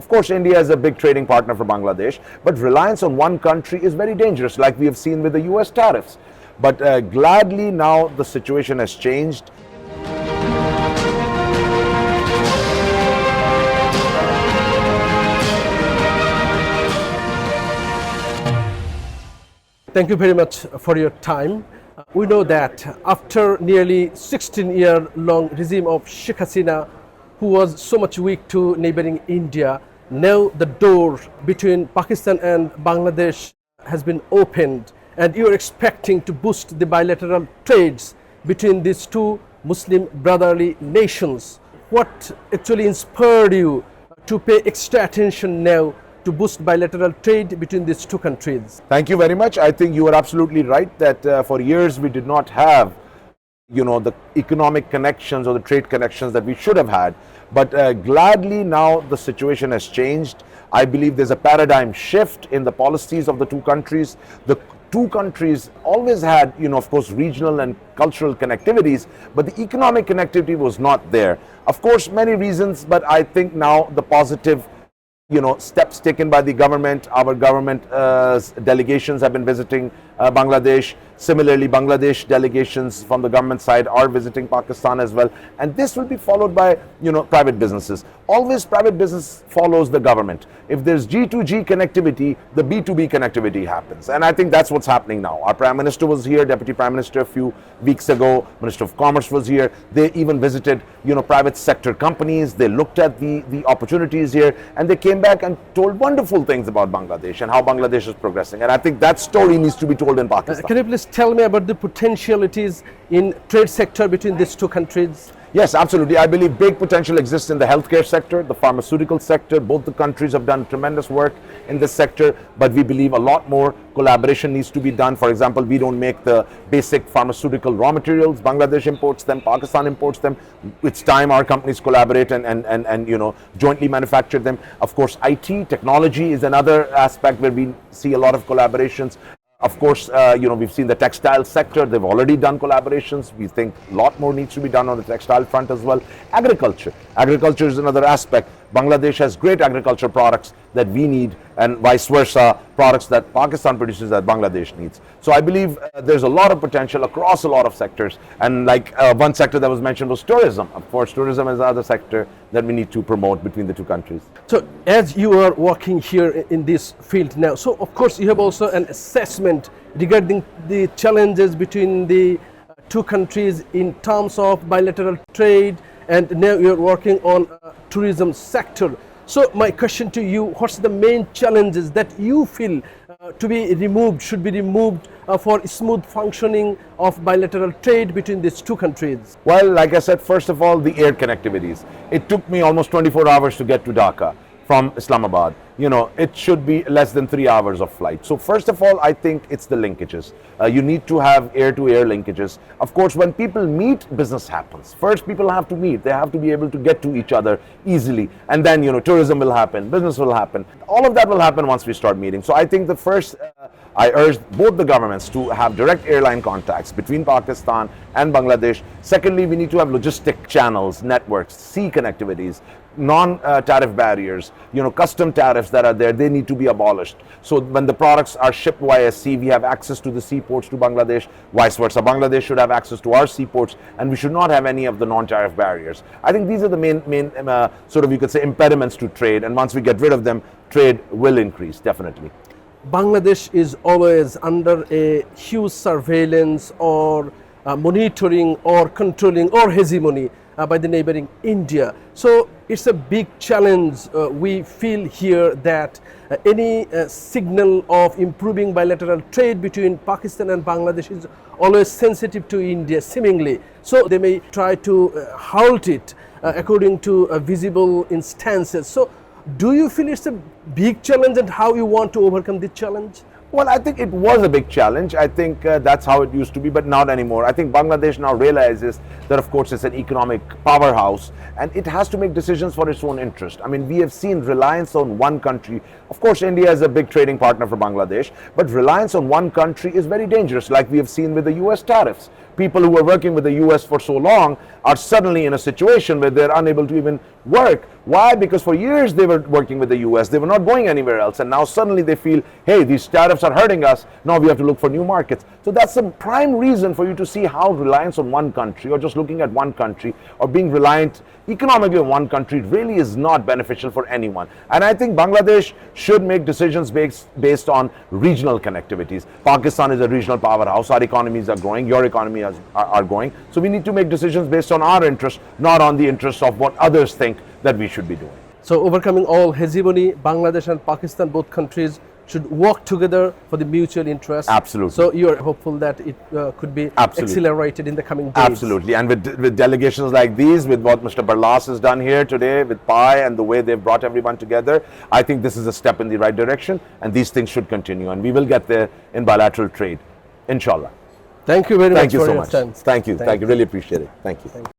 course, India is a big trading partner for Bangladesh, but reliance on one country is very dangerous, like we have seen with the US tariffs. But gladly now the situation has changed. Thank you very much for your time. We know that after nearly 16-year-long regime of Sheikh Hasina, who was so much weak to neighboring India, now the door between Pakistan and Bangladesh has been opened, and you are expecting to boost the bilateral trades between these two Muslim brotherly nations. What actually inspired you to pay extra attention now to boost bilateral trade between these two countries? Thank you very much. I think you are absolutely right that for years we did not have, the economic connections or the trade connections that we should have had. But gladly now the situation has changed. I believe there's a paradigm shift in the policies of the two countries. The two countries always had, of course, regional and cultural connectivities, but the economic connectivity was not there. Of course, many reasons, but I think now the positive steps taken by the government. Our government delegations have been visiting Bangladesh. Similarly, Bangladesh delegations from the government side are visiting Pakistan as well. And this will be followed by, private businesses. Always private business follows the government. If there's G2G connectivity, the B2B connectivity happens. And I think that's what's happening now. Our Prime Minister was here, Deputy Prime Minister a few weeks ago, Minister of Commerce was here. They even visited, private sector companies. They looked at the opportunities here, and they came back and told wonderful things about Bangladesh and how Bangladesh is progressing. And I think that story needs to be told in Pakistan. Can you please tell me about the potentialities in trade sector between these two countries? Yes, absolutely. I believe big potential exists in the healthcare sector, the pharmaceutical sector. Both the countries have done tremendous work in this sector, but we believe a lot more collaboration needs to be done. For example, we don't make the basic pharmaceutical raw materials. Bangladesh imports them, Pakistan imports them. It's time our companies collaborate and jointly manufacture them. Of course, IT, technology is another aspect where we see a lot of collaborations. Of course, we've seen the textile sector. They've already done collaborations. We think a lot more needs to be done on the textile front as well. Agriculture. Agriculture is another aspect. Bangladesh has great agriculture products that we need, and vice versa, products that Pakistan produces that Bangladesh needs. So I believe there's a lot of potential across a lot of sectors. And like one sector that was mentioned was tourism. Of course, tourism is another sector that we need to promote between the two countries. So as you are working here in this field now, so of course you have also an assessment regarding the challenges between the two countries in terms of bilateral trade, and now you're working on tourism sector. So my question to you, what's the main challenges that you feel to be removed, should be removed for smooth functioning of bilateral trade between these two countries? Well, like I said, first of all, the air connectivities. It took me almost 24 hours to get to Dhaka from Islamabad. It should be less than 3 hours of flight. So first of all, I think it's the linkages. You need to have air-to-air linkages. Of course, when people meet, business happens. First, people have to meet. They have to be able to get to each other easily. And then, tourism will happen, business will happen. All of that will happen once we start meeting. So I think the first, I urge both the governments to have direct airline contacts between Pakistan and Bangladesh. Secondly, we need to have logistic channels, networks, sea connectivities, non-tariff barriers, custom tariffs that are there, they need to be abolished. So when the products are shipped via sea, we have access to the seaports to Bangladesh, vice versa. Bangladesh should have access to our seaports, and we should not have any of the non-tariff barriers. I think these are the main sort of, you could say, impediments to trade, and once we get rid of them, trade will increase, definitely. Bangladesh is always under a huge surveillance or monitoring or controlling or hegemony by the neighboring India. So it's a big challenge. We feel here that any signal of improving bilateral trade between Pakistan and Bangladesh is always sensitive to India, seemingly. So they may try to halt it according to visible instances. So do you feel it's a big challenge, and how you want to overcome this challenge? Well, I think it was a big challenge. I think that's how it used to be, but not anymore. I think Bangladesh now realizes that, of course, it's an economic powerhouse and it has to make decisions for its own interest. I mean, we have seen reliance on one country. Of course, India is a big trading partner for Bangladesh, but reliance on one country is very dangerous, like we have seen with the US tariffs. people who were working with the US for so long are suddenly in a situation where they're unable to even work. Why? Because for years they were working with the US, they were not going anywhere else, and now suddenly they feel, hey, these tariffs are hurting us, now we have to look for new markets. So that's the prime reason for you to see how reliance on one country, or just looking at one country, or being reliant economically on one country really is not beneficial for anyone. And I think Bangladesh should make decisions based on regional connectivities. Pakistan is a regional powerhouse, our economies are growing, your economy are growing, so we need to make decisions based on our interests, not on the interests of what others think that we should be doing. So overcoming all hegemony, Bangladesh and Pakistan, both countries, should work together for the mutual interest. Absolutely. So you are hopeful that it could be accelerated in the coming days. Absolutely. And with delegations like these, with what Mr. Barlas has done here today, with PI and the way they've brought everyone together, I think this is a step in the right direction, and these things should continue, and we will get there in bilateral trade, inshallah. Thank you very much for your time. Thank you. Really appreciate it. Thank you.